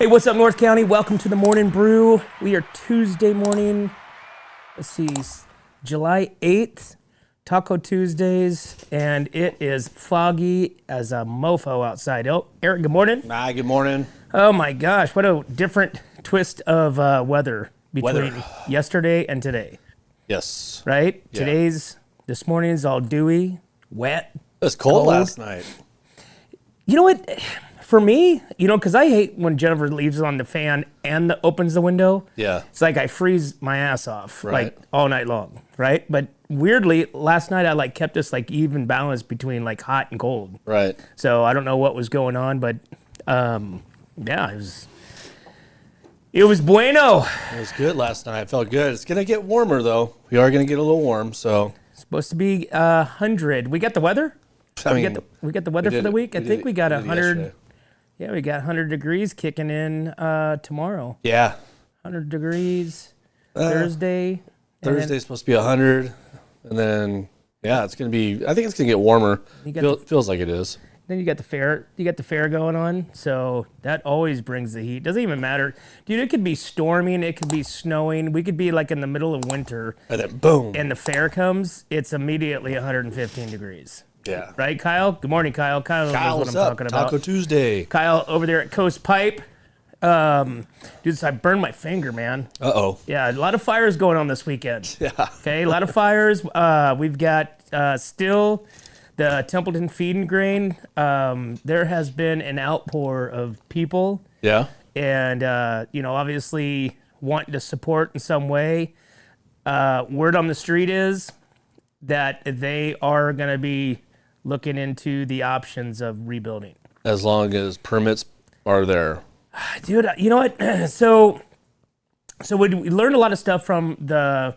Hey, what's up, North County? Welcome to the Morning Brew. We are Tuesday morning. Let's see, July 8th, Taco Tuesdays, and it is foggy as a mofo outside. Oh, Eric, good morning. Hi, good morning. Oh my gosh, what a different twist of weather between yesterday and today. Yes. Right? Yeah. This morning's all dewy, wet. It was cold last night. You know what? For me, because I hate when Jennifer leaves on the fan and opens the window. Yeah. It's like I freeze my ass off, Right. like all night long, right? But weirdly, last night I kept us even balance between hot and cold. Right. So I don't know what was going on, but yeah, it was bueno. It was good last night. It felt good. It's going to get warmer, though. We are going to get a little warm, so. It's supposed to be 100. We got the weather? We got the weather for the week? I think we got 100. Yeah, we got 100 degrees kicking in tomorrow. Yeah. 100 degrees Thursday. Thursday's supposed to be 100. And then, yeah, it's going to be, I think it's going to get warmer. Feels like it is. Then you got the fair. You got the fair going on. So that always brings the heat. Doesn't even matter. Dude, it could be storming. It could be snowing. We could be in the middle of winter. And then boom. And the fair comes. It's immediately 115 degrees. Yeah. Right, Kyle? Good morning, Kyle. Kyle knows what I'm talking about. Taco Tuesday. Kyle over there at Coast Pipe. Dude, I burned my finger, man. Uh-oh. Yeah, a lot of fires going on this weekend. Yeah. Okay, a lot of fires. We've got still the Templeton Feed Grain. There has been an outpour of people. Yeah. And, obviously wanting to support in some way. Word on the street is that they are going to be looking into the options of rebuilding. As long as permits are there. Dude, you know what? So we learned a lot of stuff from the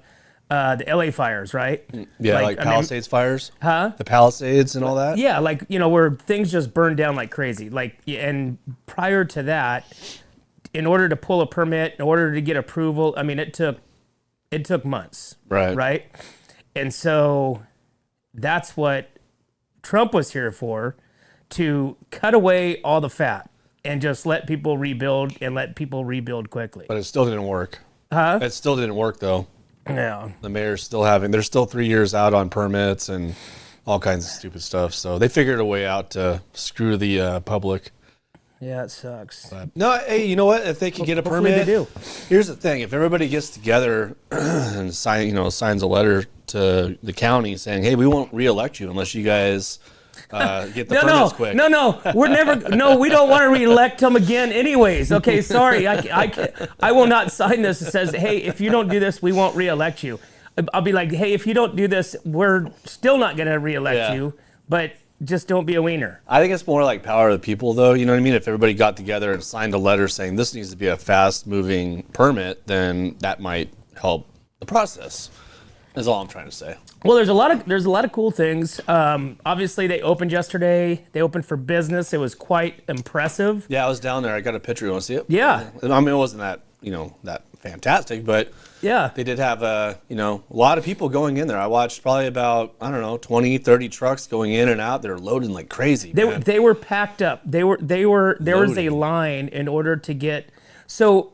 LA fires, right? Yeah, like Palisades fires? Huh? The Palisades and all that? Yeah, where things just burned down like crazy. And prior to that, in order to pull a permit, in order to get approval, I mean, it took months. Right. Right? And so that's what Trump was here for, to cut away all the fat and just let people rebuild and let people rebuild quickly. But it still didn't work. Huh? It still didn't work, though. No. The mayor's they're still 3 years out on permits and all kinds of stupid stuff. So they figured a way out to screw the public. Yeah, it sucks. No, hey, you know what? If they can get a Hopefully permit, they do. Here's the thing: if everybody gets together and signs a letter to the county saying, "Hey, we won't re-elect you unless you guys get the permits quick." No, we're never. No, we don't want to re-elect him again, anyways. Okay, sorry, I will not sign this. It says, "Hey, if you don't do this, we won't re-elect you." I'll be like, "Hey, if you don't do this, we're still not going to re-elect you, but." Just don't be a wiener. I think it's more like power of the people, though. You know what I mean? If everybody got together and signed a letter saying this needs to be a fast-moving permit, then that might help the process. Is all I'm trying to say. Well, there's a lot of cool things. Obviously, they opened yesterday. They opened for business. It was quite impressive. Yeah, I was down there. I got a picture. You want to see it? Yeah. I mean, it wasn't that that fantastic, but yeah, they did have a lot of people going in there. I watched probably about 20, 30 trucks going in and out. They're loading like crazy. They were packed up. There was a line in order to get. So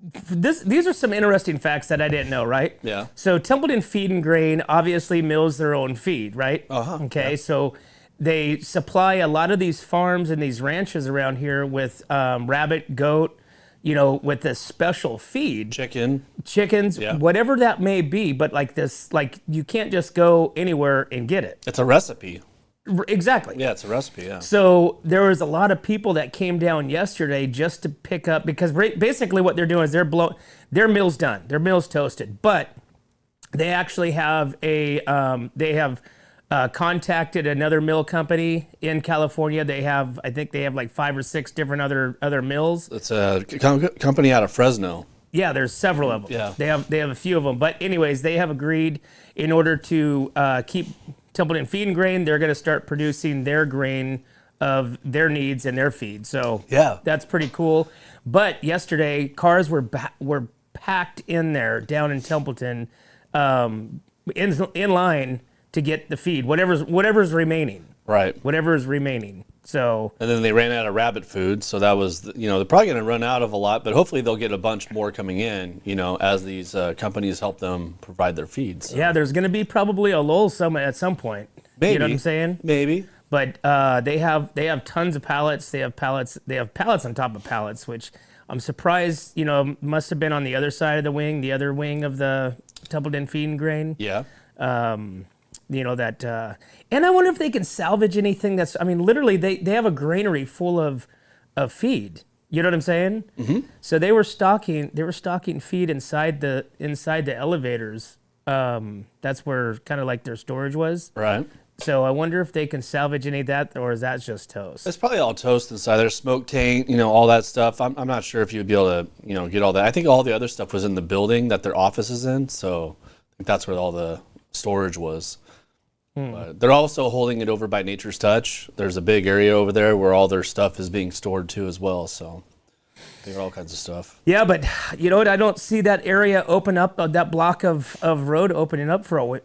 these are some interesting facts that I didn't know, right? Yeah. So Templeton Feed Grain obviously mills their own feed, right? Uh-huh. Okay, yeah. So they supply a lot of these farms and these ranches around here with rabbit, goat, with this special feed. Chickens, yeah. Whatever that may be, but you can't just go anywhere and get it. It's a recipe. Exactly. Yeah, it's a recipe, yeah. So there was a lot of people that came down yesterday just to pick up, because basically what they're doing is their mill's done. Their mill's toasted, but they actually have contacted another mill company in California. I think they have like 5 or 6 different other mills. It's a company out of Fresno. Yeah, there's several of them. Yeah. They have a few of them. But anyways, they have agreed in order to keep Templeton Feed Grain, they're going to start producing their grain of their needs and their feed. So yeah, that's pretty cool. But yesterday, cars were packed in there down in Templeton, in line to get the feed, whatever's remaining. Right. Whatever is remaining. So. And then they ran out of rabbit food, so that was, they're probably going to run out of a lot, but hopefully they'll get a bunch more coming in, as these companies help them provide their feeds. So. Yeah, there's going to be probably a lull at some point. Maybe. You know what I'm saying? Maybe. But they have tons of pallets. They have pallets on top of pallets, which I'm surprised, must have been on the other side of the other wing of the Templeton Feed Grain. Yeah. And I wonder if they can salvage anything literally they have a granary full of feed. You know what I'm saying? Mm-hmm. So they were stocking feed inside the elevators. That's where kind of like their storage was. Right. So I wonder if they can salvage any of that, or is that just toast? It's probably all toast inside there, smoke tank, all that stuff. I'm not sure if you'd be able to, get all that. I think all the other stuff was in the building that their office is in, so I think that's where all the storage was. But they're also holding it over by Nature's Touch. There's a big area over there where all their stuff is being stored too as well, so they got all kinds of stuff. Yeah, but you know what? I don't see that area open up, that block of road opening up for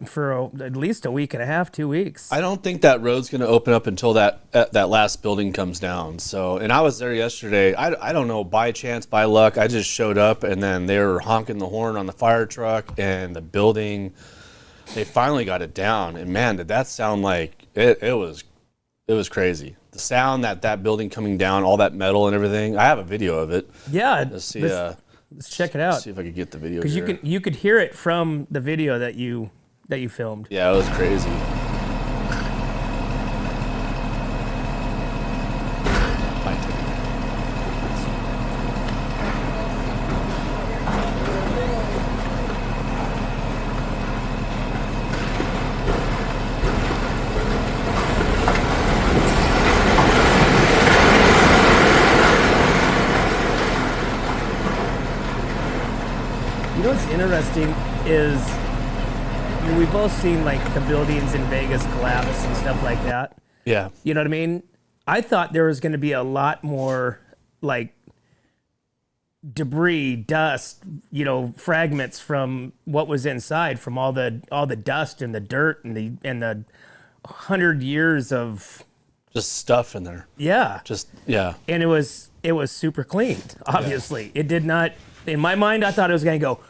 at least a week and a half, 2 weeks. I don't think that road's going to open up until that last building comes down. So, and I was there yesterday. I don't know, by chance, by luck, I just showed up, and then they were honking the horn on the fire truck, and the building, they finally got it down. And man, did that sound like it was crazy. The sound that building coming down, all that metal and everything. I have a video of it. Yeah, let's see. Let's check it out. See if I could get the video. Because you could hear it from the video that you filmed. Yeah, it was crazy. You know what's interesting is we've both seen like the buildings in Vegas collapse and stuff like that. Yeah. You know what I mean? I thought there was going to be a lot more like debris, dust, fragments from what was inside, from all the dust and the dirt and the 100 years of just stuff in there. Yeah. Yeah. And it was super clean. Obviously, It did not. In my mind, I thought it was going to go,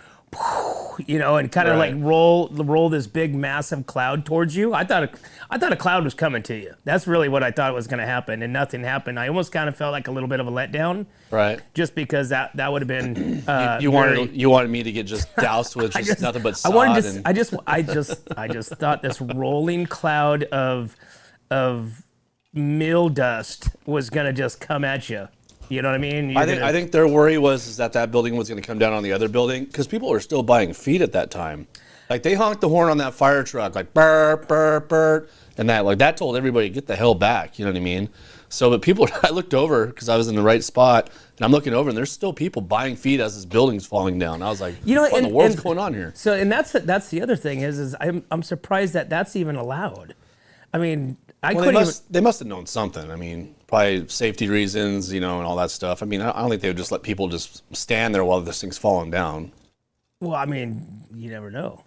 and kind of like roll this big massive cloud towards you. I thought a cloud was coming to you. That's really what I thought was going to happen, and nothing happened. I almost kind of felt like a little bit of a letdown, right? Just because that would have been you wanted me to get just doused with just nothing but sod. I just thought this rolling cloud of mill dust was going to just come at you. You know what I mean? I think their worry was that building was going to come down on the other building, because people were still buying feed at that time. Like, they honked the horn on that fire truck, like burp, burp, burp, and that told everybody, get the hell back. You know what I mean? So, but people, I looked over because I was in the right spot, and I'm looking over, and there's still people buying feed as this building's falling down. I was like, what in the world's going on here? So, and that's the other thing is I'm surprised that that's even allowed. I mean, they must have known something. I mean, probably safety reasons, and all that stuff. I mean, I don't think they would just let people just stand there while this thing's falling down. Well, I mean, you never know.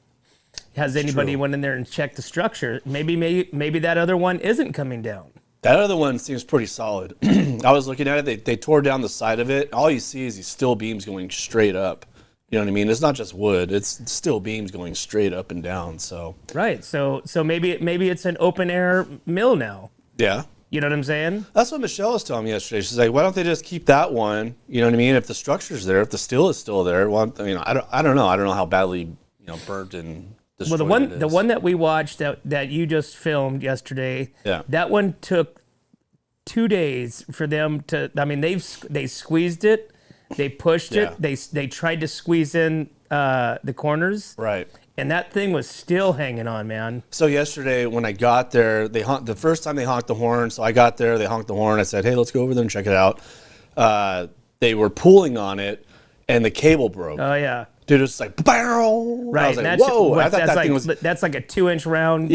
Has anybody went in there and checked the structure? Maybe that other one isn't coming down. That other one seems pretty solid. I was looking at it. They tore down the side of it. All you see is these steel beams going straight up. You know what I mean? It's not just wood. It's steel beams going straight up and down. So right. So maybe it's an open air mill now. Yeah. You know what I'm saying? That's what Michelle was telling me yesterday. She's like, why don't they just keep that one? You know what I mean? If the structure's there, if the steel is still there, well, I don't know. I don't know how badly burnt and destroyed it is. The one that we watched that you just filmed yesterday. Yeah. That one took 2 days for them to. I mean, they squeezed it. They pushed it. They tried to squeeze in the corners. Right. And that thing was still hanging on, man. So yesterday when I got there, the first time they honked the horn. So I got there, they honked the horn. I said, hey, let's go over there and check it out. They were pulling on it, and the cable broke. Oh, yeah. Dude, it's like, bow. Right. I was like, whoa. I thought that thing was... That's like a 2-inch round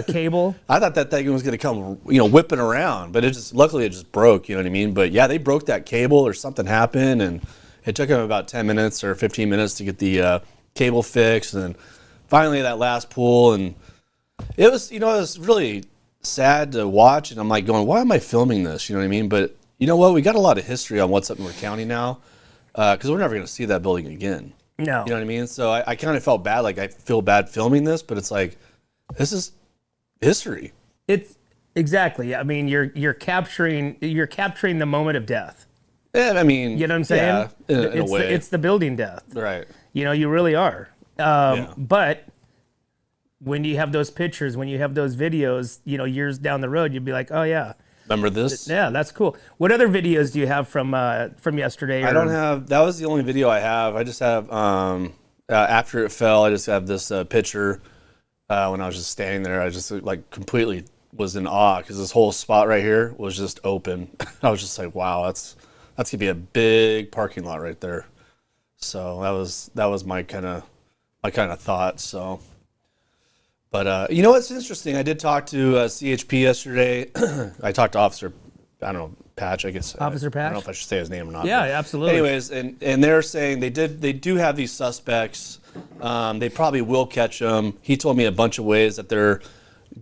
cable. I thought that thing was going to come, whipping around, but luckily it just broke, you know what I mean? But yeah, they broke that cable or something happened, and it took them about 10 minutes or 15 minutes to get the cable fixed, and then finally that last pull, and it was, it was really sad to watch, and I'm like going, why am I filming this? You know what I mean? But you know what? We got a lot of history on what's up in our county now, because we're never going to see that building again. No. You know what I mean? So I kind of felt bad. Like I feel bad filming this, but it's like, this is history. It's exactly. I mean, you're capturing the moment of death. Yeah, I mean, You know what I'm saying? Yeah, in a way. It's the building death. Right. You know, you really are. Yeah. But when you have those pictures, when you have those videos, you know, years down the road, you'd be like, oh yeah, Remember this? yeah, that's cool. What other videos do you have from yesterday? I don't have. That was the only video I have. I just have after it fell. I just have this picture when I was just standing there. I just like completely was in awe because this whole spot right here was just open. I was just like, wow, that's gonna be a big parking lot right there. So that was my kind of thought. So. But you know what's interesting? I did talk to CHP yesterday. I talked to Officer, I don't know, Patch, I guess. Officer Patch? I don't know if I should say his name or not. Yeah, but absolutely. Anyways, and they're saying they do have these suspects. They probably will catch them. He told me a bunch of ways that they're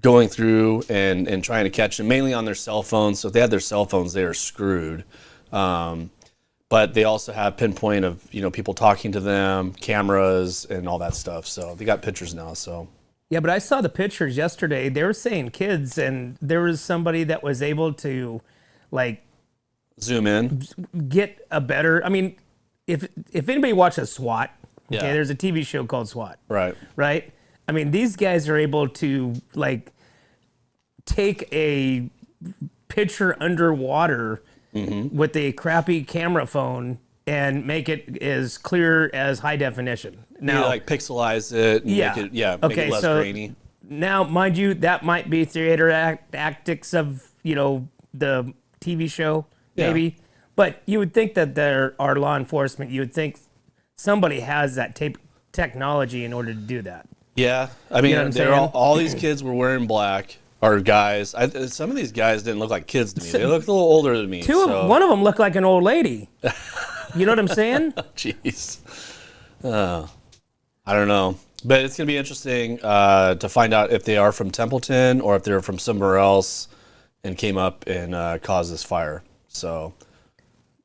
going through and trying to catch them, mainly on their cell phones. So if they have their cell phones, they are screwed. But they also have pinpoint of, you know, people talking to them, cameras, and all that stuff. So they got pictures now, so. Yeah, but I saw the pictures yesterday. They were saying kids, and there was somebody that was able to, like, Zoom in. get a better. I mean, if anybody watches SWAT, okay, Yeah. there's a TV show called SWAT, Right. right? I mean, these guys are able to like take a picture underwater with a crappy camera phone and make it as clear as high definition. Now, Now, like pixelize it and Yeah. make it, make Okay, it less so- grainy. now, mind you, that might be theater tactics of, you know, the TV show, Yeah. maybe. But you would think that there are law enforcement. You would think somebody has that technology in order to do that. Yeah, I mean, know what I'm they're saying? all these kids were wearing black. Are guys? Some of these guys didn't look like kids to me. They looked a little older than me. One of them looked like an old lady. You know what I'm saying? Jeez. I don't know. But it's going to be interesting to find out if they are from Templeton or if they're from somewhere else and came up and caused this fire. So,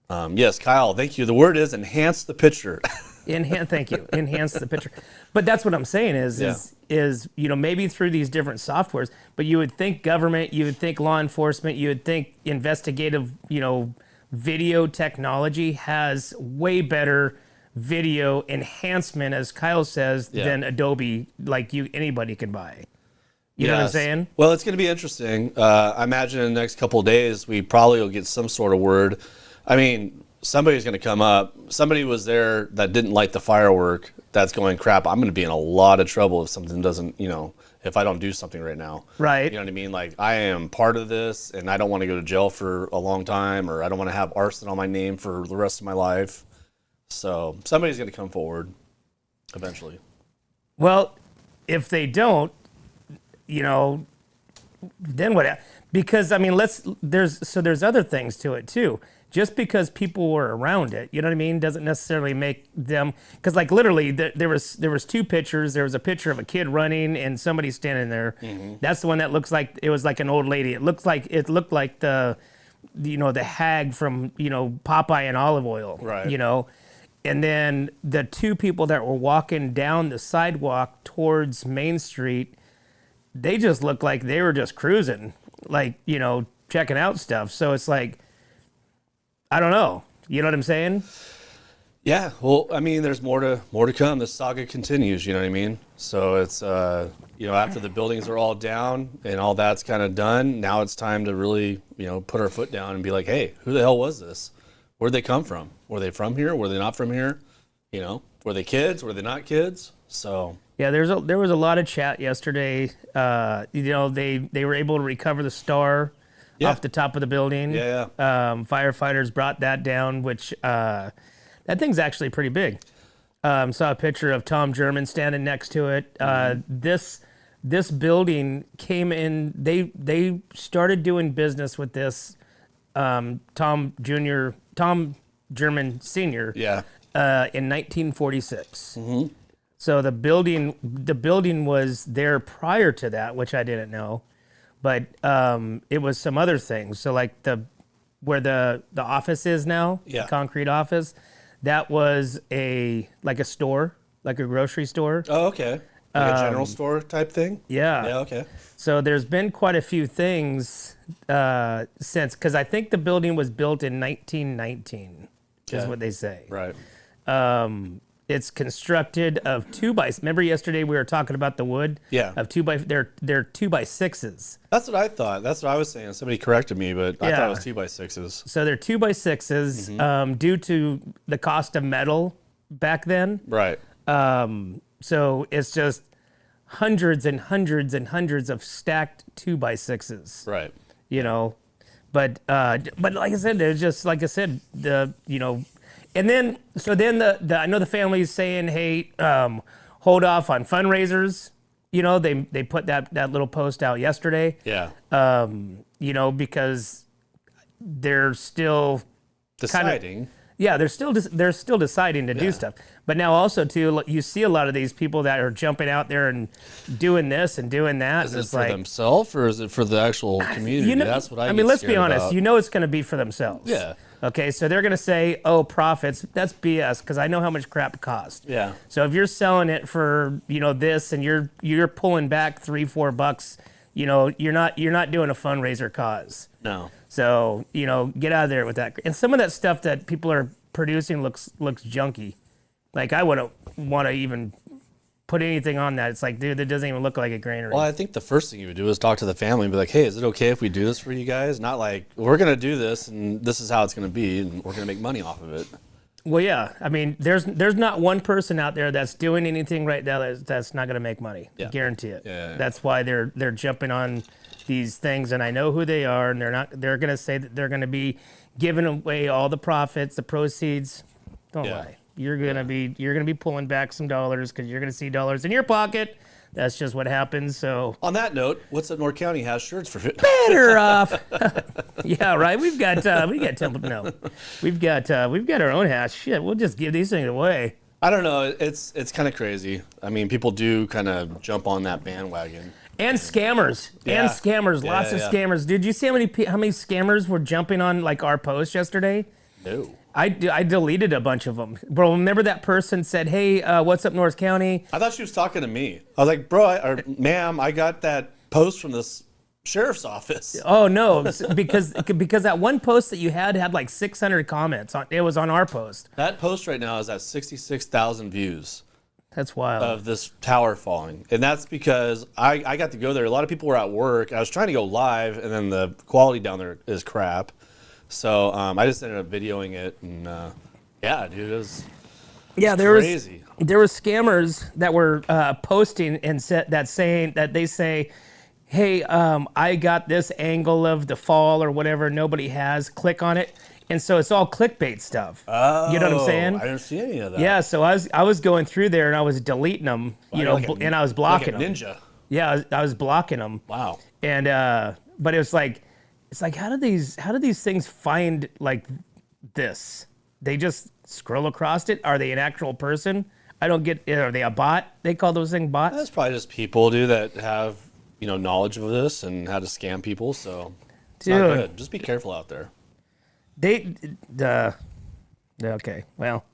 yes, Kyle, thank you. The word is enhance the picture. Thank you. Enhance the picture. But that's what I'm saying is you know, maybe through these different softwares, but you would think government, you would think law enforcement, you would think investigative, you know, video technology has way better video enhancement, as Kyle says, than Adobe, like anybody can buy. You know what I'm Yes. saying? Well, it's going to be interesting. I imagine in the next couple of days, we probably will get some sort of word. I mean, somebody's going to come up. Somebody was there that didn't like the firework. That's going, crap, I'm going to be in a lot of trouble if something doesn't, you know, if I don't do something right now. Right. You know what I mean? Like, I am part of this, and I don't want to go to jail for a long time, or I don't want to have arson on my name for the rest of my life. So somebody's going to come forward eventually. Well, if they don't, you know, then what? Because I mean, there's other things to it too. Just because people were around it, you know what I mean, doesn't necessarily make them. Because like literally, there was two pictures. There was a picture of a kid running and somebody standing there. Mm-hmm. That's the one that looks like it was like an old lady. It looked like the, you know, the hag from, you know, Popeye and Olive Oil. Right. You know. And then the two people that were walking down the sidewalk towards Main Street, they just looked like they were just cruising, like, you know, checking out stuff. So it's like, I don't know. You know what I'm saying? Yeah. Well, I mean, there's more to come. The saga continues. You know what I mean? So it's you know, after the buildings are all down and all that's kind of done, now it's time to really, you know, put our foot down and be like, hey, who the hell was this? Where'd they come from? Were they from here? Were they not from here? You know, were they kids? Were they not kids? So yeah, there was a lot of chat yesterday. You know, they were able to recover the star off the top of the building. Yeah. Firefighters brought that down, which that thing's actually pretty big. Saw a picture of Tom Jermin standing next to it. This building came in. They started doing business with this Tom Jermin Sr. Yeah. In 1946. Mm-hmm. So the building was there prior to that, which I didn't know. but it was some other things. So like where the office is now, Yeah. the concrete office, that was like a store, like a grocery store. Oh, okay. Like a general store type thing? Yeah. Yeah, okay. So there's been quite a few things since, because I think the building was built in 1919, is Okay. what they say. Right. It's constructed of remember yesterday we were talking about the wood? Yeah. Of they're 2x6s. That's what I thought. That's what I was saying. Somebody corrected me, but I thought Yeah. it was 2x6s. So they're 2x6s due to the cost of metal back then. Right. So it's just hundreds and hundreds and hundreds of stacked 2x6s. Right. You know, but like I said, there's just like I said, and then the I know the family's saying, hey, hold off on fundraisers. You know, they put that little post out yesterday. Yeah. Because they're still Deciding. yeah, they're still deciding to do stuff. But now also too, you see a lot of these people that are jumping out there and doing this and doing that. Is and it it's for like, themselves or is it for the actual community? That's what I mean, let's be honest. About. You know it's going to be for themselves. Yeah. Okay, so they're going to say, oh, profits. That's BS because I know how much crap it costs. Yeah. So if you're selling it for, this and you're pulling back $3-4, you're not doing a fundraiser cause. No. So, get out of there with that. And some of that stuff that people are producing looks junky. Like I wouldn't want to even put anything on that. It's like, dude, that doesn't even look like a granary. Well, I think the first thing you would do is talk to the family and be like, hey, is it okay if we do this for you guys? Not like, we're going to do this and this is how it's going to be and we're going to make money off of it. Well, yeah. I mean, there's not one person out there that's doing anything right now that's not going to make money. Yeah. Guarantee it. Yeah. That's why they're jumping on these things, and I know who they are, and they're going to say that they're going to be giving away all the profits, the proceeds. Don't lie. You're going to be pulling back some dollars because you're going to see dollars in your pocket. That's just what happens. So on that note, What's Up North County has shirts for better off. Yeah, right. We've got Templeton. No, we've got our own hash. Shit, we'll just give these things away. I don't know. It's kind of crazy. I mean, people do kind of jump on that bandwagon. And scammers. Yeah. And scammers. Lots of scammers. Did you see how many scammers were jumping on like our post yesterday? No. I deleted a bunch of them. Bro, remember that person said, hey, what's up North County? I thought she was talking to me. I was like, bro, ma'am, I got that post from this sheriff's office. Oh, no, because that one post that you had like 600 comments. It was on our post. That post right now is at 66,000 views. That's wild. Of this tower falling. And that's because I got to go there. A lot of people were at work. I was trying to go live, and then the quality down there is crap. So I just ended up videoing it, and yeah, dude, it was crazy. There were scammers that were posting and they say, hey, I got this angle of the fall or whatever nobody has. Click on it. And so it's all clickbait stuff. Oh, you know what I'm saying? I didn't see any of that. Yeah, so I was going through there and I was deleting them, and I was blocking them. Ninja. Yeah, I was blocking them. Wow. And but it's like how do these things find like this? They just scroll across it. Are they an actual person? I don't get. Are they a bot? They call those things bots. That's probably just people, dude, that have knowledge of this and how to scam people. So it's not good. Just be careful out there. Okay. Well,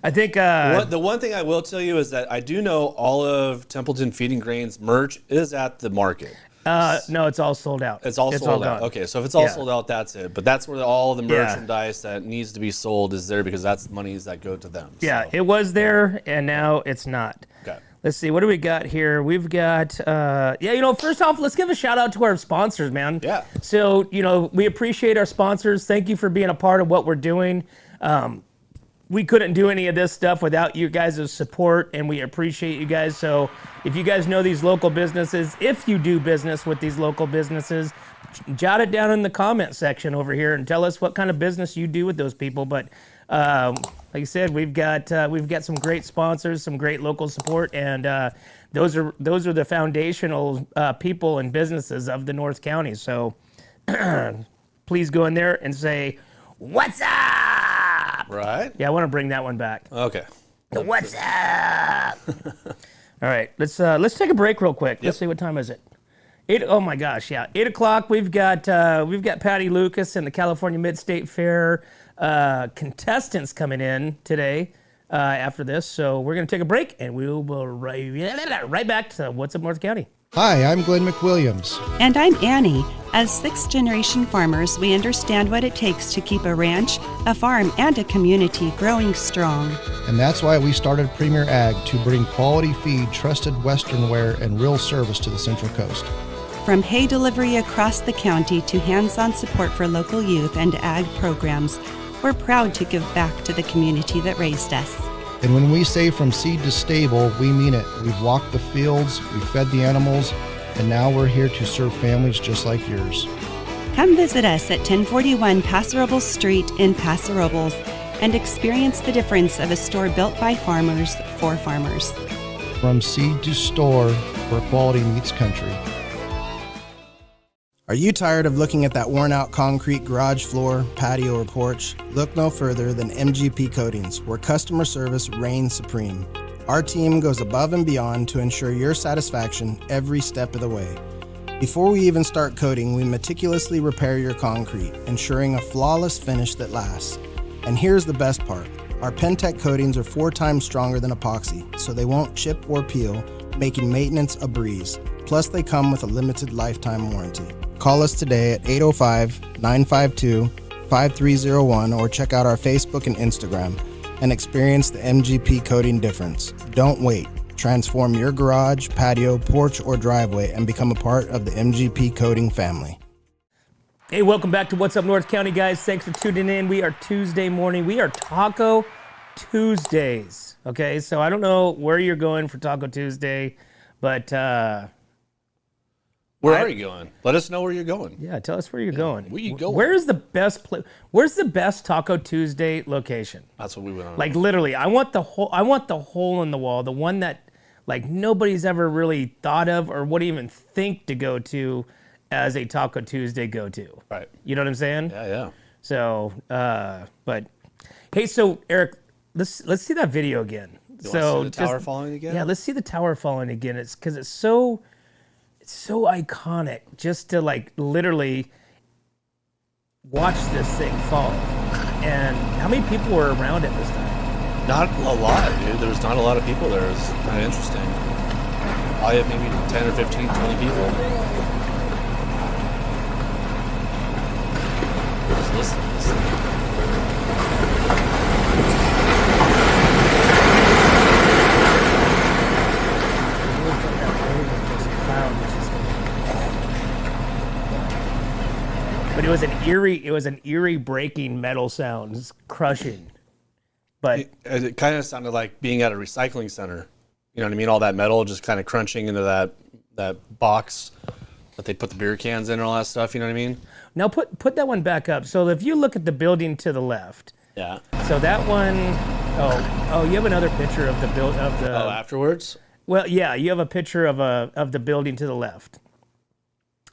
I think the one thing I will tell you is that I do know all of Templeton Feed Grain's merch is at the market. No, it's all sold out. It's all sold out. Done. Okay, so if it's all sold out, that's it. But that's where all the merchandise that needs to be sold is there because that's monies that go to them. Yeah, it was there, and now it's not. Okay. Let's see, what do we got here? We've got, first off, let's give a shout out to our sponsors, man. Yeah. So, we appreciate our sponsors. Thank you for being a part of what we're doing. We couldn't do any of this stuff without you guys' support, and we appreciate you guys. So if you guys know these local businesses, if you do business with these local businesses, jot it down in the comment section over here and tell us what kind of business you do with those people. But like I said, we've got some great sponsors, some great local support, and those are the foundational people and businesses of the North County. So please go in there and say, "What's up?" Right? Yeah, I want to bring that one back. Okay. What's up? All right, let's take a break real quick. Let's see, what time is it? Oh my gosh, yeah. 8 o'clock. We've got Patty Lucas and the California Mid-State Fair contestants coming in today after this. So we're gonna take a break, and we'll be right back to What's Up North County. Hi, I'm Glenn McWilliams. And I'm Annie. As sixth-generation farmers, we understand what it takes to keep a ranch, a farm, and a community growing strong. And that's why we started Premier Ag to bring quality feed, trusted Western wear, and real service to the Central Coast. From hay delivery across the county to hands-on support for local youth and ag programs, we're proud to give back to the community that raised us. And when we say from seed to stable, we mean it. We've walked the fields, we've fed the animals, and now we're here to serve families just like yours. Come visit us at 1041 Paso Robles Street in Paso Robles and experience the difference of a store built by farmers for farmers. From seed to store, where quality meets country. Are you tired of looking at that worn-out concrete garage floor, patio, or porch? Look no further than MGP Coatings, where customer service reigns supreme. Our team goes above and beyond to ensure your satisfaction every step of the way. Before we even start coating, we meticulously repair your concrete, ensuring a flawless finish that lasts. And here's the best part. Our Pentec coatings are 4 times stronger than epoxy, so they won't chip or peel, making maintenance a breeze. Plus, they come with a limited lifetime warranty. Call us today at 805-952-5301 or check out our Facebook and Instagram and experience the MGP coating difference. Don't wait. Transform your garage, patio, porch, or driveway and become a part of the MGP coating family. Hey, welcome back to What's Up North County, guys. Thanks for tuning in. We are Tuesday morning. We are Taco Tuesdays. Okay, so I don't know where you're going for Taco Tuesday, but Where are you going? Let us know where you're going. yeah, tell us where you're going. Where you going? Where's the best place? Where's the best Taco Tuesday location? That's what we went on. Like literally, I want the hole in the wall, the one that like nobody's ever really thought of or would even think to go to as a Taco Tuesday go-to. Right. You know what I'm saying? Yeah, yeah. So, but hey, so Eric, let's see that video again. You wanna see the tower falling again? Yeah, let's see the tower falling again. It's because it's so iconic just to like literally watch this thing fall. And how many people were around at this time? Not a lot, dude. There was not a lot of people there. It was kind of interesting. Probably have maybe 10 or 15, 20 people. Just listen to this thing. But it was an eerie breaking metal sound, just crushing. But It kind of sounded like being at a recycling center. You know what I mean? All that metal just kind of crunching into that box that they put the beer cans in and all that stuff. You know what I mean? now put that one back up. So if you look at the building to the left, Yeah. so that one, oh, you have another picture of the Oh, afterwards? Well, yeah, you have a picture of the building to the left.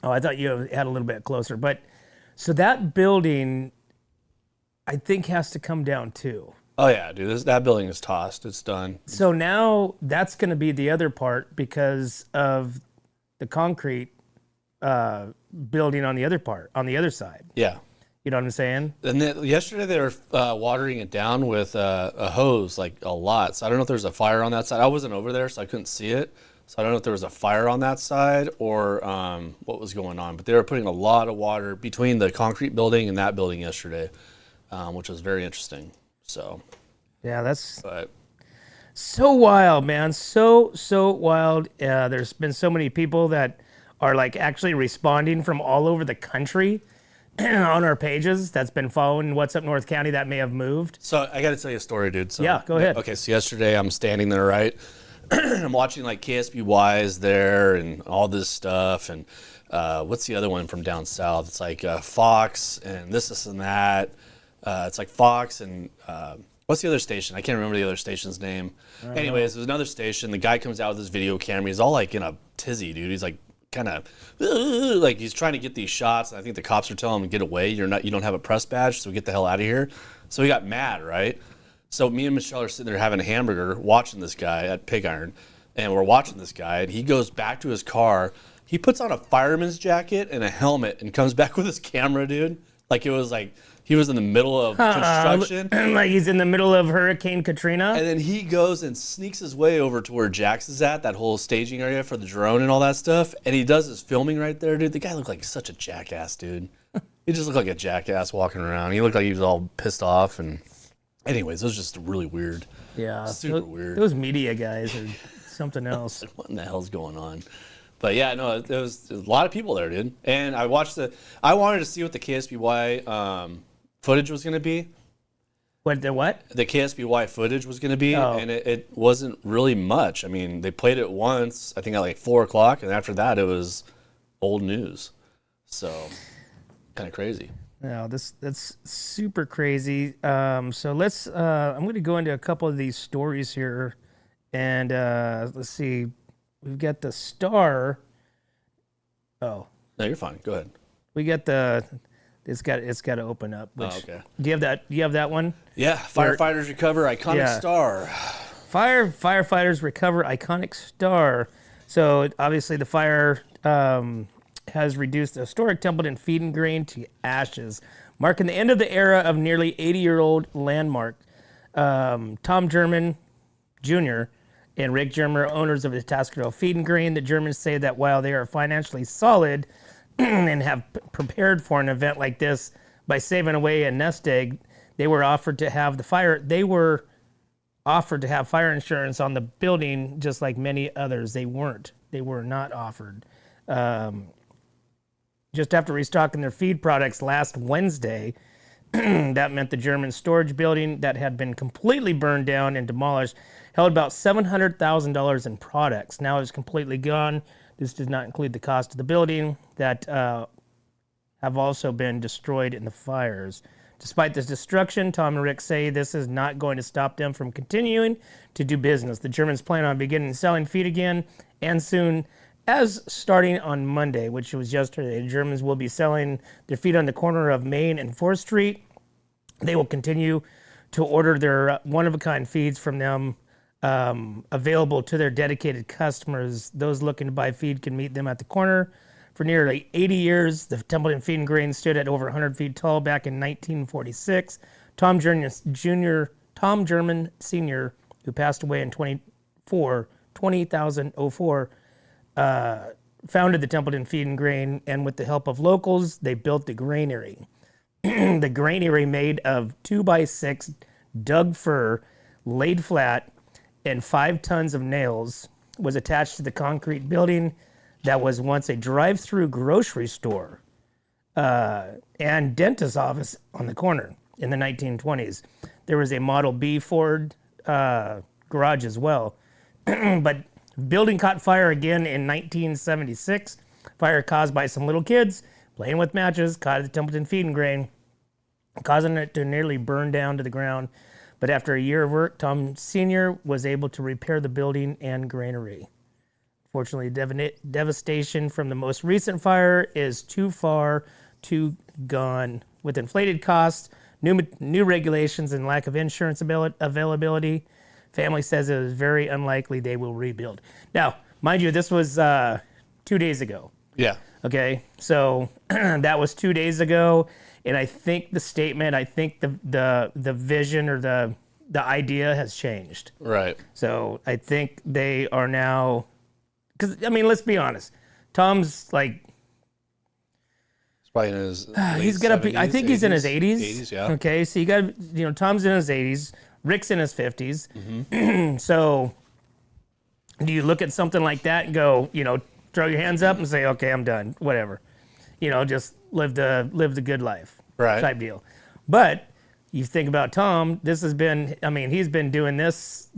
Oh, I thought you had a little bit closer, but so that building, I think, has to come down too. Oh, yeah, dude. That building is tossed. It's done. So now that's going to be the other part because of the concrete building on the other side. Yeah. You know what I'm saying? And then yesterday they were watering it down with a hose, like a lot. So I don't know if there's a fire on that side. I wasn't over there, so I couldn't see it. So I don't know if there was a fire on that side or what was going on. But they were putting a lot of water between the concrete building and that building yesterday, which was very interesting. So, Yeah, that's but so wild, man. So wild. There's been so many people that are like actually responding from all over the country on our pages that's been following What's Up North County that may have moved. So I got to tell you a story, dude. So, Yeah, go ahead. Okay, so yesterday I'm standing there, right? I'm watching like KSBY's there and all this stuff. And what's the other one from down south? It's like Fox and this and that. It's like Fox and what's the other station? I can't remember the other station's name. Anyways, there's another station. The guy comes out with his video camera. He's all like in a tizzy, dude. He's like kind of like he's trying to get these shots. And I think the cops are telling him to get away. You don't have a press badge, so get the hell out of here. So he got mad, right? So me and Michelle are sitting there having a hamburger, watching this guy at Pig Iron, and we're watching this guy. And he goes back to his car. He puts on a fireman's jacket and a helmet and comes back with his camera, dude. Like it was like he was in the middle of construction. Like he's in the middle of Hurricane Katrina. And then he goes and sneaks his way over to where Jax is at, that whole staging area for the drone and all that stuff. And he does his filming right there, dude. The guy looked like such a jackass, dude. He just looked like a jackass walking around. He looked like he was all pissed off. And anyways, it was just really weird. Yeah. Super weird. Those media guys are something else. What in the hell's going on? But yeah, no, there was a lot of people there, dude. And I wanted to see what the KSBY footage was going to be. What? The what? The KSBY footage was going to be, Oh. and it wasn't really much. I mean, they played it once, I think at like 4 o'clock, and after that, it was old news. So, kind of crazy. No, that's super crazy. So let's. I'm going to go into a couple of these stories here, and let's see. We've got the Star. Oh, No, you're fine. Go ahead. we got the. It's got to open up. Which, okay. Do you have that? Do you have that one? Yeah, firefighters recover iconic Yeah. star. Firefighters recover iconic star. So obviously the fire has reduced the historic Templeton Feed Grain to ashes, marking the end of the era of nearly 80-year-old landmark. Tom Jermin Jr. and Rick Jermin are owners of the Atascadero Feed Grain. The Jermins say that while they are financially solid and have prepared for an event like this by saving away a nest egg, they were offered to have fire insurance on the building, just like many others. They were not offered. Just after restocking their feed products last Wednesday, that meant the German storage building that had been completely burned down and demolished held about $700,000 in products. Now it's completely gone. This does not include the cost of the building that have also been destroyed in the fires. Despite this destruction, Tom and Rick say this is not going to stop them from continuing to do business. The Germans plan on beginning selling feed again and soon, as starting on Monday, which was yesterday. The Germans will be selling their feed on the corner of Main and 4th Street. They will continue to order their one-of-a-kind feeds from them, available to their dedicated customers. Those looking to buy feed can meet them at the corner. For nearly 80 years, the Templeton Feed Grain stood at over 100 feet tall back in 1946. Tom Jermin Sr., who passed away in 2004, founded the Templeton Feed Grain, and with the help of locals, they built the granary. The granary, made of 2x6 dug fir, laid flat, and 5 tons of nails, was attached to the concrete building that was once a drive-through grocery store and dentist's office on the corner in the 1920s. There was a Model B Ford garage as well. But building caught fire again in 1976. Fire caused by some little kids playing with matches caught the Templeton Feed Grain, causing it to nearly burn down to the ground. But after a year of work, Tom Sr. was able to repair the building and granary. Fortunately, devastation from the most recent fire is too far to gone. With inflated costs, new regulations, and lack of insurance availability, family says it is very unlikely they will rebuild. Now, mind you, this was 2 days ago. Yeah. Okay, so that was 2 days ago, and I think the statement, the vision or the idea has changed. Right. So I think they are now, because I mean, let's be honest, Tom's like, He's probably in his he's got to be, I think he's in his 80s. 80s, yeah. Okay, so you got, Tom's in his 80s, Rick's in his 50s. Mm-hmm. So do you look at something like that and go, throw your hands up and say, okay, I'm done, whatever, just live the good life, Right. type deal. But you think about Tom, this has been, he's been doing this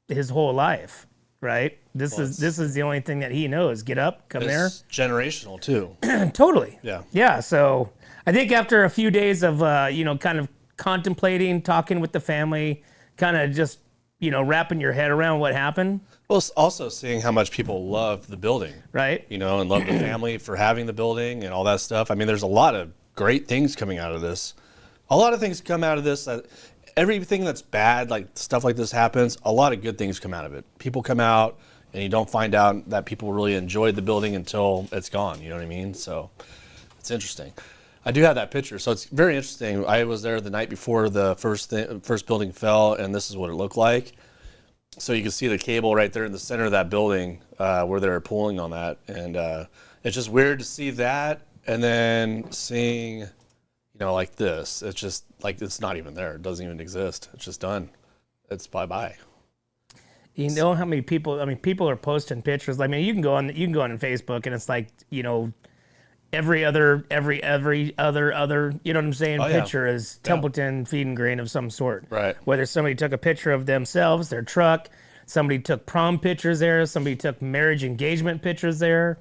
his whole life, right? This is the only thing that he knows. Get up, come there. It's generational too. Totally. Yeah. Yeah. So I think after a few days of, kind of contemplating, talking with the family, kind of just, wrapping your head around what happened. Well, it's also seeing how much people love the building, Right. and love the family for having the building and all that stuff. I mean, there's a lot of great things coming out of this. A lot of things come out of this. Everything that's bad, like stuff like this happens, a lot of good things come out of it. People come out, and you don't find out that people really enjoyed the building until it's gone. You know what I mean? So it's interesting. I do have that picture, so it's very interesting. I was there the night before the first building fell, and this is what it looked like. So you can see the cable right there in the center of that building where they're pulling on that, and it's just weird to see that, and then seeing, you know, like this. It's just like it's not even there. It doesn't even exist. It's just done. It's bye-bye. You know how many people? I mean, people are posting pictures. I mean, you can go on Facebook, and it's like, you know, every other, you know what I'm saying? Oh, yeah. Picture is Templeton Feed Grain of some sort. Right. Whether somebody took a picture of themselves, their truck, somebody took prom pictures there, somebody took marriage engagement pictures there,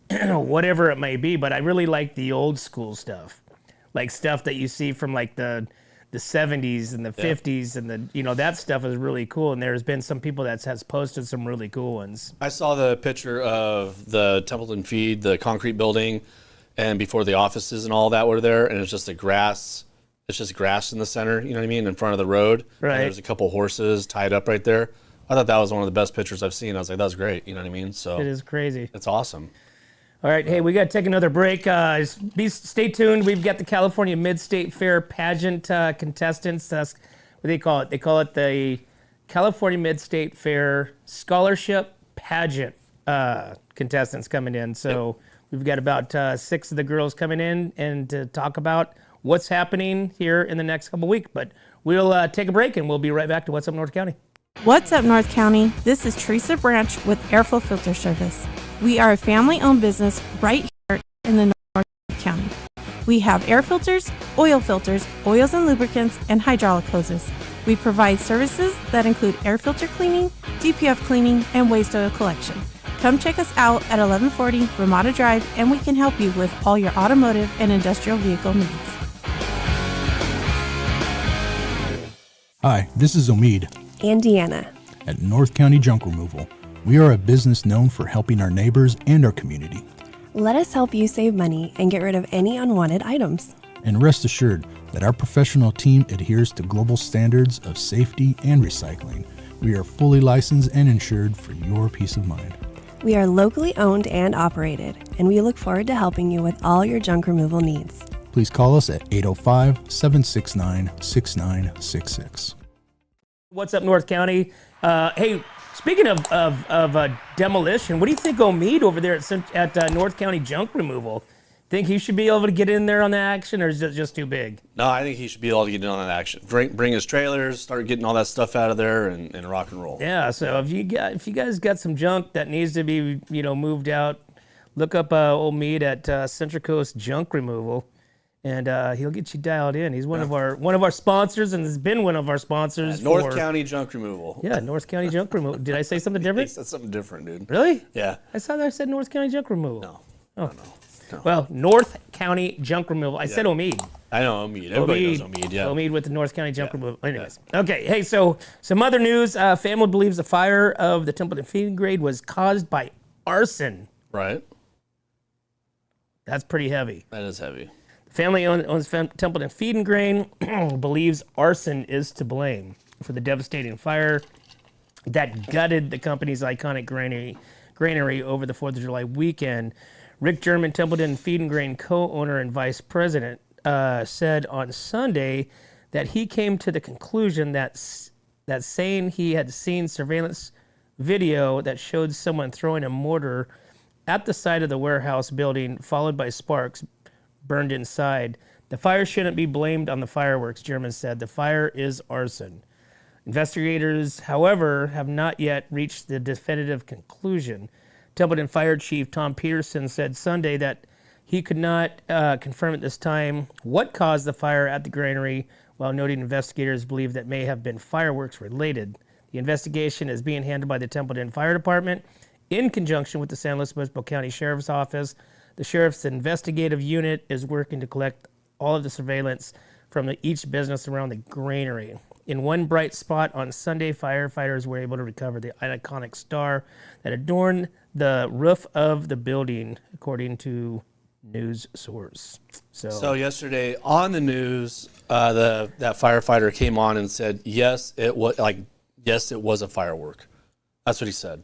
whatever it may be. But I really like the old school stuff, like stuff that you see from like the 70s and the 50s, and the, you know, that stuff is really cool. And there's been some people that has posted some really cool ones. I saw the picture of the Templeton Feed, the concrete building, and before the offices and all that were there, and it's just a grass. It's just grass in the center, you know what I mean, in front of the road. Right. And there's a couple horses tied up right there. I thought that was one of the best pictures I've seen. I was like, that was great, you know what I mean? So It is crazy. it's awesome. All right, hey, we got to take another break. Stay tuned. We've got the California Mid-State Fair pageant contestants. That's what they call it. They call it the California Mid-State Fair Scholarship Pageant contestants coming in. So we've got about 6 of the girls coming in and to talk about what's happening here in the next couple weeks. But we'll take a break, and we'll be right back to What's Up North County. What's up, North County? This is Teresa Branch with Airflow Filter Service. We are a family-owned business right here in the North County. We have air filters, oils and lubricants, and hydraulic hoses. We provide services that include air filter cleaning, DPF cleaning, and waste oil collection. Come check us out at 1140 Ramada Drive, and we can help you with all your automotive and industrial vehicle needs. Hi, this is Omid and Deanna at North County Junk Removal. We are a business known for helping our neighbors and our community. Let us help you save money and get rid of any unwanted items. And rest assured that our professional team adheres to global standards of safety and recycling. We are fully licensed and insured for your peace of mind. We are locally owned and operated, and we look forward to helping you with all your junk removal needs. Please call us at 805-769-6966. What's up, North County? Hey, speaking of demolition, what do you think Omid over there at North County Junk Removal? Think he should be able to get in there on the action, or is it just too big? No, I think he should be able to get in on that action. Bring his trailers, start getting all that stuff out of there, and rock and roll. Yeah. So if you guys got some junk that needs to be moved out, look up Omid at Central Coast Junk Removal, and he'll get you dialed in. He's one of our sponsors, and has been one of our sponsors. North County Junk Removal. Yeah, North County Junk Removal. Did I say something different? He said something different, dude. Really? Yeah. I saw that I said North County Junk Removal. No. Oh. No. Well, North County Junk Removal. I said Omid. I know Omid. Everybody knows Omid, yeah. Omid with the North County Junk Removal. Anyways. Okay, hey, so some other news. Family believes the fire of the Templeton Feed Grain was caused by arson. Right. That's pretty heavy. That is heavy. The family owns Templeton Feed Grain, believes arson is to blame for the devastating fire that gutted the company's iconic granary over the 4th of July weekend. Rick Jermin, Templeton Feed Grain co-owner and vice president, said on Sunday that he came to the conclusion that saying he had seen surveillance video that showed someone throwing a mortar at the side of the warehouse building, followed by sparks burned inside. The fire shouldn't be blamed on the fireworks, Jermin said. The fire is arson. Investigators, however, have not yet reached the definitive conclusion. Templeton Fire Chief Tom Peterson said Sunday that he could not confirm at this time what caused the fire at the granary, while noting investigators believe that may have been fireworks related. The investigation is being handled by the Templeton Fire Department in conjunction with the San Luis Obispo County Sheriff's Office. The Sheriff's investigative unit is working to collect all of the surveillance from each business around the granary. In one bright spot on Sunday, firefighters were able to recover the iconic star that adorned the roof of the building, according to news source. So yesterday on the news, that firefighter came on and said, yes, it was a firework. That's what he said.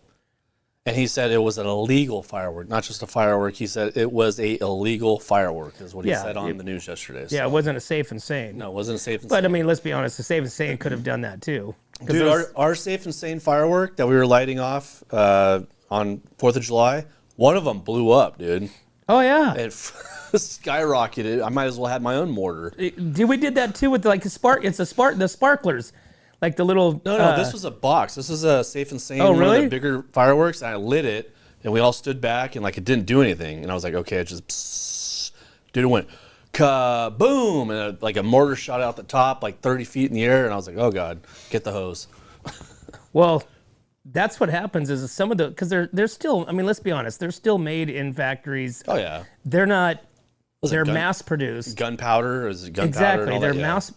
And he said it was an illegal firework, not just a firework. He said it was a illegal firework, is what he said on the news yesterday. Yeah, it wasn't a Safe and Sane. No, it wasn't a Safe and Sane. Sane. But I mean, let's be honest, the Safe and Sane could have done that too. Dude, our Safe and Sane firework that we were lighting off on 4th of July, one of them blew up, dude. Oh yeah, it skyrocketed. I might as well have my own mortar. We did that too with like the sparklers, like the little. No, this was a box. This is a Safe and Sane. Oh, really? One of the bigger fireworks. And I lit it, and we all stood back, and like it didn't do anything. And I was like, okay, it just, dude, it went kaboom, and like a mortar shot out the top, like 30 feet in the air, and I was like, oh god, get the hose. Well, that's what happens is some of the, because they're still, I mean, let's be honest, they're still made in factories. Oh yeah. They're not. They're mass produced. Gunpowder is gunpowder. Exactly.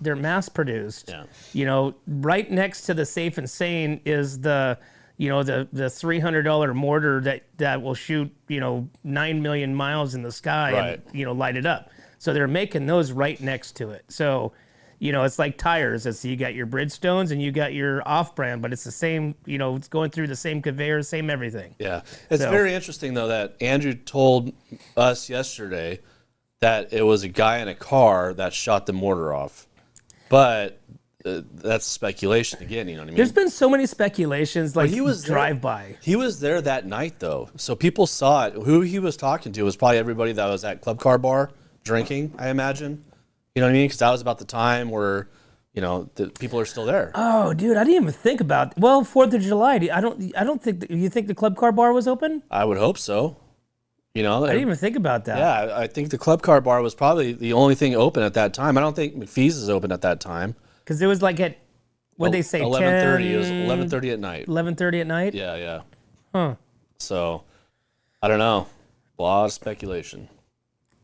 They're mass produced. Yeah. You know, right next to the Safe and Sane is the $300 mortar that will shoot 9 million miles in the sky and light it up. So they're making those right next to it. So, it's like tires. It's you got your Bridgestones and you got your off-brand, but it's the same. It's going through the same conveyor, same everything. Yeah. It's very interesting though that Andrew told us yesterday that it was a guy in a car that shot the mortar off. But that's speculation again, you know what I mean? There's been so many speculations, like he was drive-by. He was there that night, though. So people saw it. Who he was talking to was probably everybody that was at Club Car Bar drinking, I imagine. You know what I mean? Because that was about the time where, the people are still there. Oh, dude, I didn't even think about. Well, 4th of July. I don't think. You think the Club Car Bar was open? I would hope so. I didn't even think about that. Yeah, I think the Club Car Bar was probably the only thing open at that time. I don't think McPhee's is open at that time. Because it was like at, what'd they say, 11:30. It was 11:30 at night. 11:30 at night? Yeah. Huh. So, I don't know. A lot of speculation.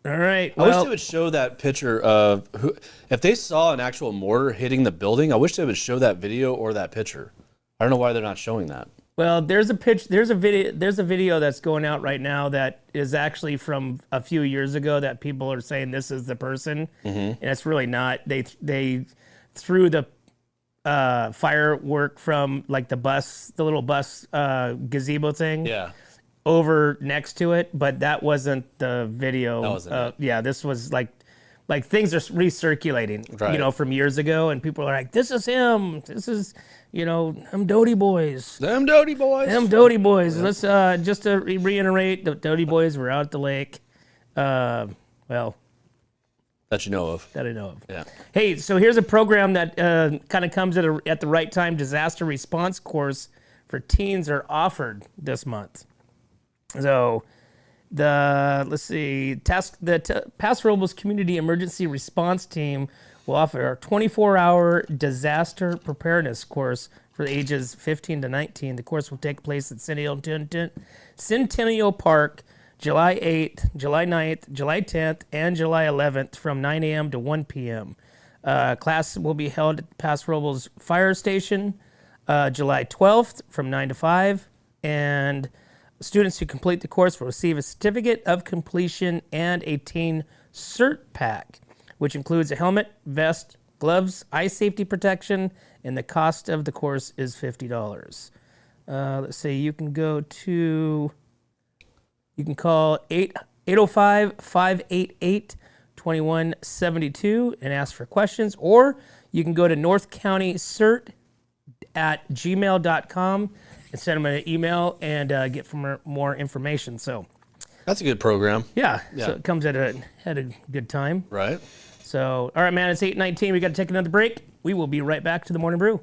All right. I wish they would show that picture of if they saw an actual mortar hitting the building. I wish they would show that video or that picture. I don't know why they're not showing that. Well, there's a video that's going out right now that is actually from a few years ago that people are saying this is the person, and it's really not. They threw the firework from like the little bus gazebo thing, over next to it, but that wasn't the video. That wasn't it. Yeah, this was like things are recirculating, from years ago, and people are like, "This is him. This is." Them Doty boys. Them Doty boys. Them Doty boys. Yeah. Let's just to reiterate, the Doty boys were out at the lake. That you know of. That I know of. Yeah. Hey, so here's a program that kind of comes at the right time. Disaster response course for teens are offered this month. So the Paso Robles Community Emergency Response Team will offer a 24-hour disaster preparedness course for ages 15 to 19. The course will take place at Centennial Park, July 8th, July 9th, July 10th, and July 11th from 9 a.m. to 1 p.m. Class will be held at Paso Robles Fire Station, July 12th from 9 to 5, and students who complete the course will receive a certificate of completion and a teen cert pack, which includes a helmet, vest, gloves, eye safety protection, and the cost of the course is $50. Let's see, you can call 805-588-2172 and ask for questions, or you can go to northcountyscert@gmail.com and send them an email and get more information. So that's a good program. Yeah. So it comes at a good time. Right. So, all right, man, it's 8:19. We got to take another break. We will be right back to the Morning Brew.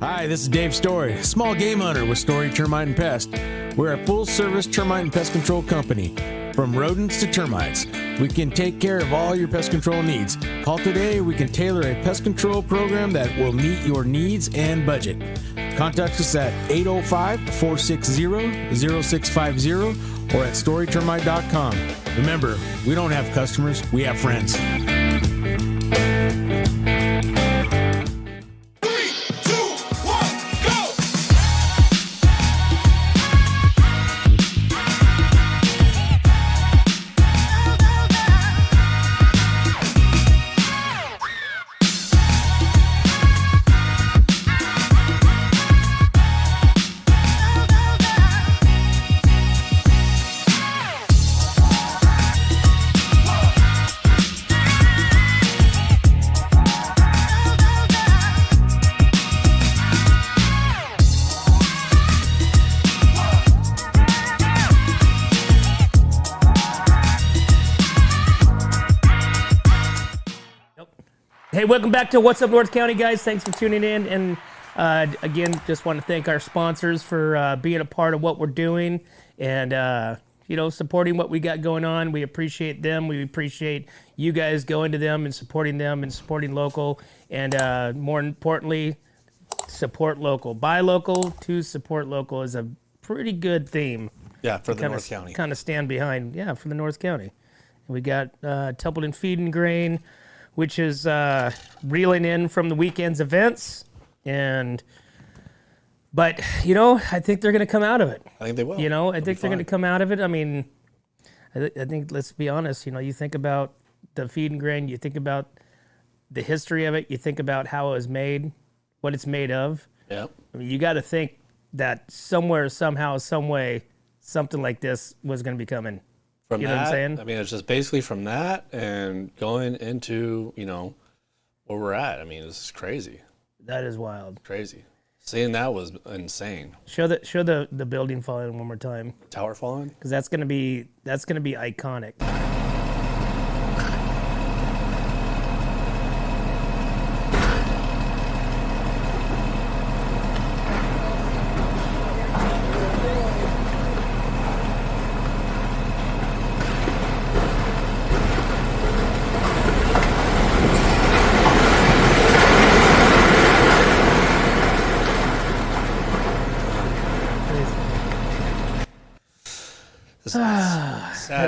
Hi, this is Dave Story, small game hunter with Story Termite and Pest. We're a full-service termite and pest control company. From rodents to termites, we can take care of all your pest control needs. Call today. We can tailor a pest control program that will meet your needs and budget. Contact us at 805-460-0650 or at storytermite.com. Remember, we don't have customers, we have friends. Hey, welcome back to What's Up North County, guys. Thanks for tuning in. And again, just want to thank our sponsors for being a part of what we're doing and, supporting what we got going on. We appreciate them. We appreciate you guys going to them and supporting local. And more importantly, support local. Buy local to support local is a pretty good theme. Yeah, for the North County. Kind of stand behind, for the North County. And we got Templeton Feed Grain, which is reeling in from the weekend's events. But I think they're going to come out of it. I think they will. I think they're going to come out of it. I mean, I think, let's be honest, you think about the feed and grain, you think about the history of it, you think about how it was made, what it's made of. Yeah. I mean, you got to think that somewhere, somehow, some way, something like this was going to be coming. From you that, know what I'm saying? I mean, it's just basically from that and going into, where we're at. I mean, this is crazy. That is wild. Crazy. Seeing that was insane. Show the building falling one more time. Tower falling? Because that's gonna be iconic.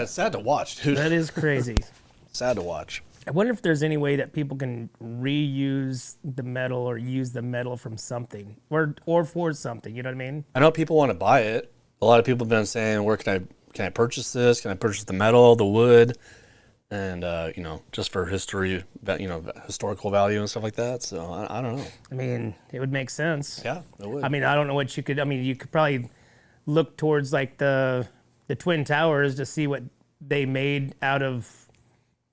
Sad to watch, dude. That is crazy. Sad to watch. I wonder if there's any way that people can reuse the metal or use the metal from something or for something. You know what I mean? I know people want to buy it. A lot of people have been saying, "Where can I purchase this? Can I purchase the metal, the wood, and just for history, historical value and stuff like that." So I don't know. I mean, it would make sense. Yeah, it would. I mean, I don't know what you could. I mean, you could probably look towards like the Twin Towers to see what they made out of,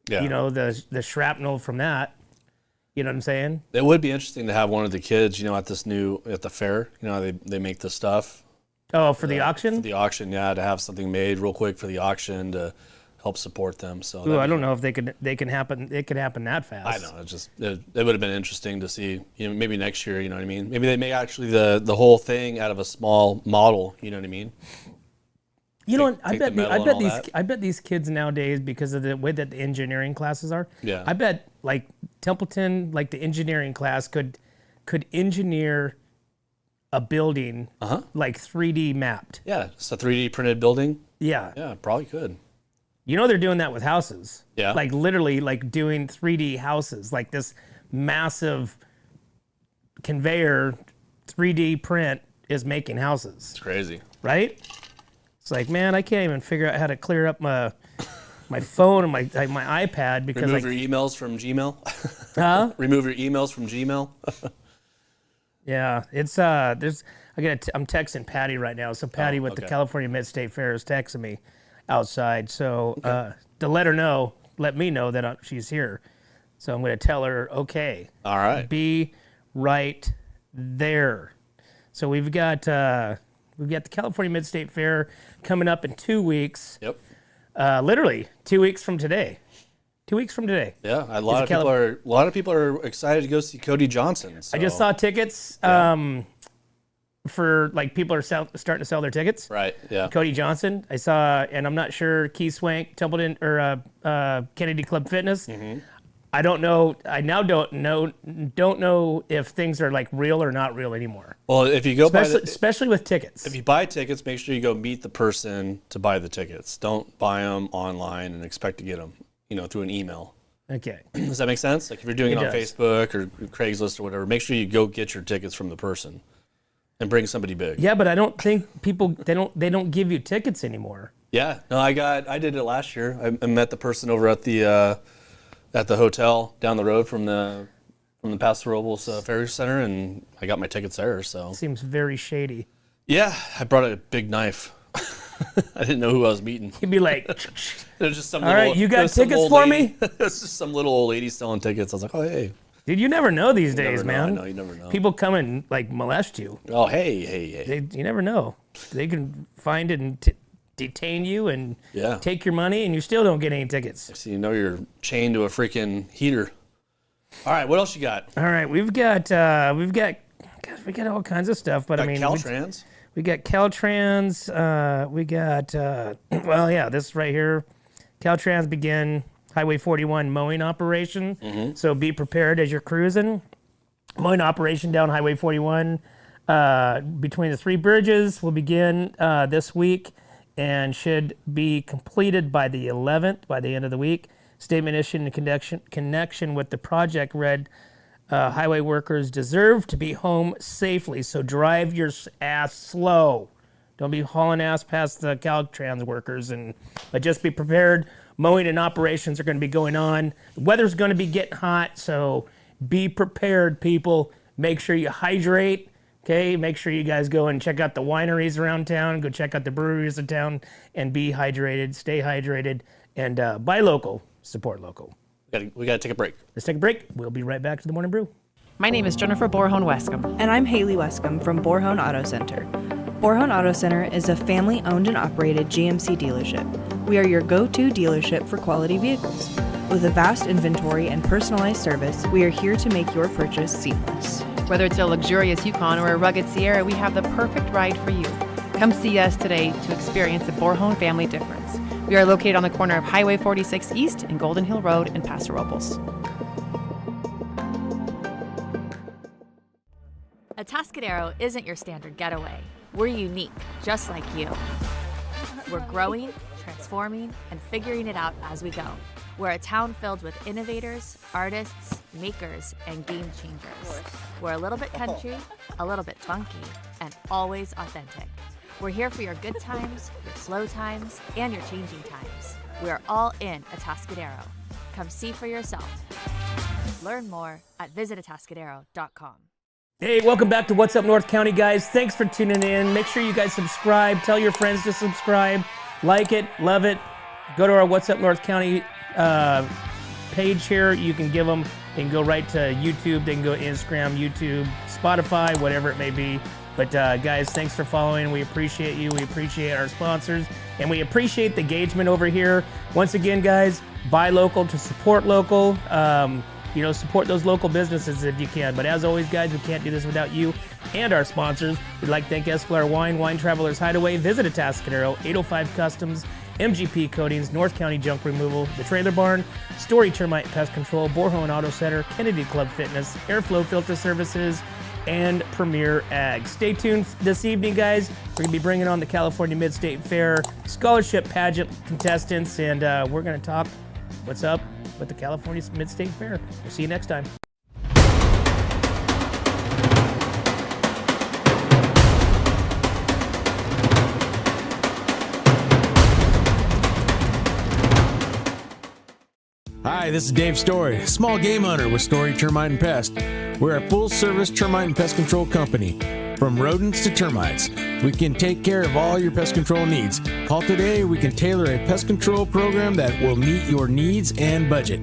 the shrapnel from that. You know what I'm saying? It would be interesting to have one of the kids, at the fair. They make the stuff. Oh, for the auction? For the auction, yeah, to have something made real quick for the auction to help support them. So I don't know if it could happen that fast. I know, it would have been interesting to see, maybe next year, you know what I mean? Maybe they make actually the whole thing out of a small model, you know what I mean? I bet these kids nowadays, because of the way that the engineering classes are, yeah. I bet like Templeton, like the engineering class could engineer a building like 3D mapped. Yeah, it's a 3D printed building. Yeah. Yeah, probably could. They're doing that with houses. Yeah. Like literally like doing 3D houses, like this massive conveyor 3D print is making houses. It's crazy. Right? It's like, man, I can't even figure out how to clear up my phone and my iPad because remove your emails from Gmail. Huh? Remove your emails from Gmail. Yeah, it's I'm texting Patty right now. So Patty with the California Mid-State Fair is texting me outside. So to let me know that she's here. So I'm going to tell her, okay. All right. Be right there. So we've got the California Mid-State Fair coming up in 2 weeks. Yep. Literally 2 weeks from today. 2 weeks from today. Yeah, a lot of people are excited to go see Cody Johnson. So. I just saw tickets for like people are starting to sell their tickets. Right. Yeah. Cody Johnson. I saw, and I'm not sure Keith Swank, Templeton or Kennedy Club Fitness. Mm-hmm. I don't know. I now don't know if things are like real or not real anymore. Well, if you go especially with tickets. If you buy tickets, make sure you go meet the person to buy the tickets. Don't buy them online and expect to get them, through an email. Okay. Does that make sense? Like if you're doing it on Facebook or Craigslist or whatever, make sure you go get your tickets from the person and bring somebody big. Yeah, but I don't think people they don't give you tickets anymore. Yeah. No, I did it last year. I met the person over at the hotel down the road from the Paso Robles Ferry Center, and I got my tickets there. So seems very shady. Yeah, I brought a big knife. I didn't know who I was meeting. You'd be like, there's just some. All right, you got tickets for me? There's just some little old lady selling tickets. I was like, oh hey. Dude, you never know these days, man. I know, you never know. People come and like molest you. Oh hey. You never know. They can find it and detain you and take your money, and you still don't get any tickets. So you're chained to a freaking heater. All right, what else you got? All right, we've got all kinds of stuff, but I mean, Caltrans. we got Caltrans. We got this right here. Caltrans begin Highway 41 mowing operation. So be prepared as you're cruising. Mowing operation down Highway 41 between the three bridges will begin this week and should be completed by the 11th, by the end of the week. Statement issued in connection with the project read, highway workers deserve to be home safely, so drive your ass slow. Don't be hauling ass past the Caltrans workers, but just be prepared. Mowing and operations are going to be going on. The weather's going to be getting hot, so be prepared, people. Make sure you hydrate, okay? Make sure you guys go and check out the wineries around town, go check out the breweries in town, and be hydrated, stay hydrated, and buy local, support local. We got to take a break. Let's take a break. We'll be right back to the Morning Brew. My name is Jennifer Borhone-Wescombe. And I'm Haley Wescombe from Borhone Auto Center. Borhone Auto Center is a family-owned and operated GMC dealership. We are your go-to dealership for quality vehicles. With a vast inventory and personalized service, we are here to make your purchase seamless. Whether it's a luxurious Yukon or a rugged Sierra, we have the perfect ride for you. Come see us today to experience the Borhone family difference. We are located on the corner of Highway 46 East and Golden Hill Road in Paso Robles. Atascadero isn't your standard getaway. We're unique, just like you. We're growing, transforming, and figuring it out as we go. We're a town filled with innovators, artists, makers, and game changers. We're a little bit country, a little bit funky, and always authentic. We're here for your good times, your slow times, and your changing times. We are all in Atascadero. Come see for yourself. Learn more at visitatascadero.com. Hey, welcome back to What's Up North County, guys. Thanks for tuning in. Make sure you guys subscribe. Tell your friends to subscribe. Like it, love it. Go to our What's Up North County page here. You can give them, they can go right to YouTube. They can go Instagram, YouTube, Spotify, whatever it may be. But guys, thanks for following. We appreciate you. We appreciate our sponsors. And we appreciate the engagement over here. Once again, guys, buy local to support local. Support those local businesses if you can. But as always, guys, we can't do this without you and our sponsors. We'd like to thank Esquire Wine Travelers Hideaway, Visit Atascadero, 805 Customs, MGP Coatings, North County Junk Removal, The Trailer Barn, Story Termite Pest Control, Borhone Auto Center, Kennedy Club Fitness, Airflow Filter Services, and Premier Ag. Stay tuned this evening, guys. We're going to be bringing on the California Mid-State Fair Scholarship Pageant contestants, and we're going to talk what's up with the California Mid-State Fair. We'll see you next time. Hi, this is Dave Story, small game hunter with Story Termite and Pest. We're a full-service termite and pest control company. From rodents to termites, we can take care of all your pest control needs. Call today, we can tailor a pest control program that will meet your needs and budget.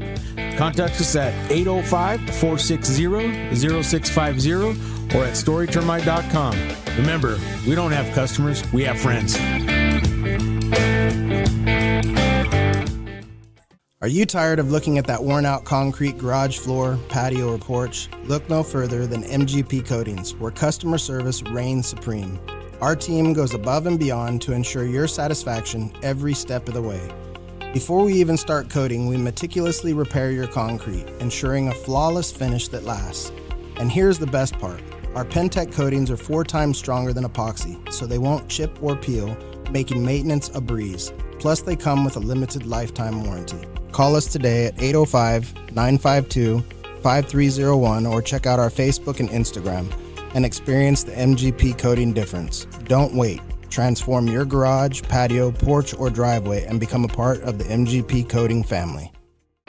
Contact us at 805-460-0650 or at storytermite.com. Remember, we don't have customers, we have friends. Are you tired of looking at that worn-out concrete garage floor, patio, or porch? Look no further than MGP Coatings, where customer service reigns supreme. Our team goes above and beyond to ensure your satisfaction every step of the way. Before we even start coating, we meticulously repair your concrete, ensuring a flawless finish that lasts. And here's the best part. Our Pentec coatings are 4 times stronger than epoxy, so they won't chip or peel, making maintenance a breeze. Plus, they come with a limited lifetime warranty. Call us today at 805-952-5301 or check out our Facebook and Instagram and experience the MGP coating difference. Don't wait. Transform your garage, patio, porch, or driveway and become a part of the MGP coating family.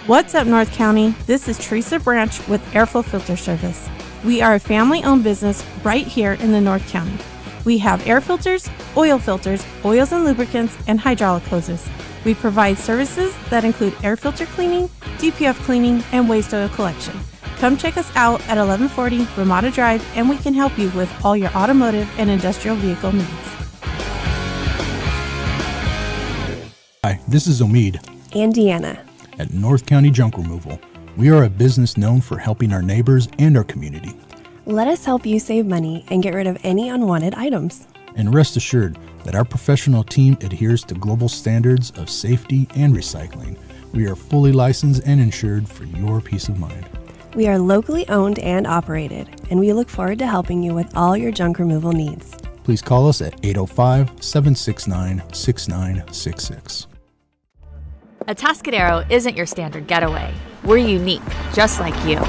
What's up, North County? This is Teresa Branch with Airflow Filter Service. We are a family-owned business right here in the North County. We have air filters, oils and lubricants, and hydraulic hoses. We provide services that include air filter cleaning, DPF cleaning, and waste oil collection. Come check us out at 1140 Ramada Drive, and we can help you with all your automotive and industrial vehicle needs. Hi, this is Omid and Deanna at North County Junk Removal. We are a business known for helping our neighbors and our community. Let us help you save money and get rid of any unwanted items. And rest assured that our professional team adheres to global standards of safety and recycling. We are fully licensed and insured for your peace of mind. We are locally owned and operated, and we look forward to helping you with all your junk removal needs. Please call us at 805-769-6966. Atascadero isn't your standard getaway. We're unique, just like you.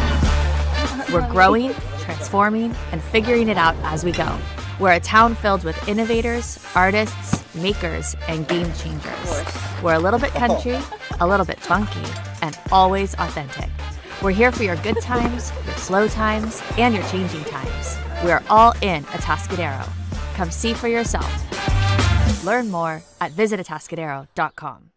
We're growing, transforming, and figuring it out as we go. We're a town filled with innovators, artists, makers, and game changers. We're a little bit country, a little bit funky, and always authentic. We're here for your good times, your slow times, and your changing times. We're all in Atascadero. Come see for yourself. Learn more at visitatascadero.com.